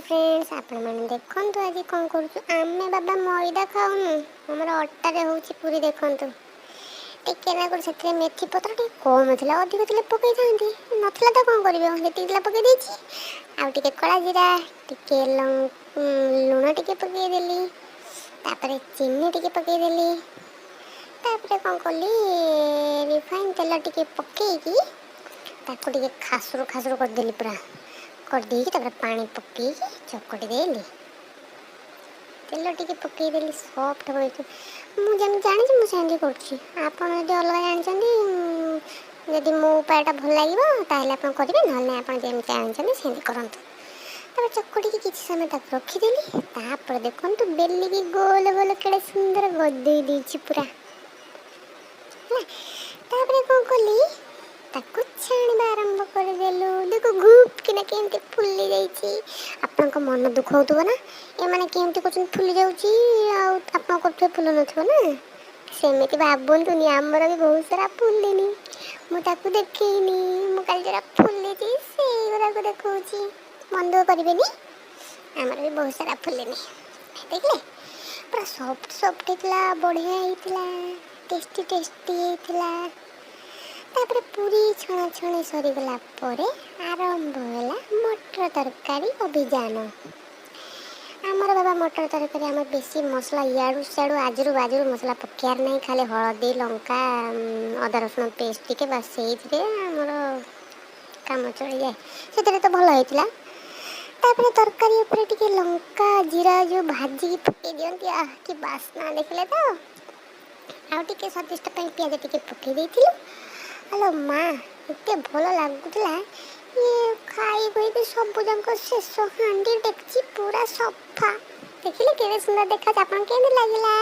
Friends आपण मैंने देखंतु आज कौन करूँ आमे बाबा मैदा खाऊनु हमर अट्टारे होची पूरी देखंतु टिके ना से मेथी पत्र टे कम थिला अधिक थिले पकई थांती नथला तो कौन करिवे हेतिला पकई देछि आ टिके कड़ा जीरा टिके लूण टिके पकई देली तापरे चीनी टिके पकई देली तापरे कौन कली रिफाइन तेल टिके पकई की ताको टिके खासुर खासुर कर देली पूरा कर दी पानी पकई चकटी देली तेल टिके पकई देली सॉफ्ट हो मुझे जानी मुझे करछि आपन यदि अलग जानछन्ती यदि मो उपायटा भल लागिबो ताहले आपन करिवे नहले आपन जेम जानछन्ती सेंदी करंतु तब चकटी के किछि समय तक रखी देली तापर देखंतु बेली की गोल गोल केडे सुंदर गदई देछि पूरा तापर कोन कली ताको छाणिबा आरंभ कर देलु देखो गुप किना केमती फुल्ली जाईची आपन को मन दुख होतबो ना ए माने केमती कोचन फुल्ली जाउची आ आपन को फुल नथबो ना सेमिति भाबंतुनी हमर भी बहुत सारा फुल्लीनी मु ताको देखैनी मु काल जरा फुल्ली जी से गोरा को देखौची मन दुख करबेनी हमर भी बहुत सारा फुल्लीनी देखले पूरा सॉफ्ट सॉफ्ट हितला बढ़िया हितला टेस्टी टेस्टी हितला तापर पूरी छणा छणी सरी गला परे आरंभ होला मटर तरकारी अभियान आमर बाबा मटर तरकारी आम बेसी मसला याडू साडू आजरू बाजरू मसला पकेयार नहीं खाली हलदी लंका अदा रसुण पेस्ट टिके बस से आमर काम चली जाए से तो भल होता तापर तरकारी ऊपर टिके लंका जीरा जो भाजी पके दियंती कि बास्ना देखले तो आउ टिके स्वादिष्ट पियाज टिके पके देथिलु हेलो माँ एते भल लगुला ये खाई गई सब जाक शेष हाँडी डेक्ची पूरा सफा देखिले केड़े सुंदर देखा आपन केमती लागला।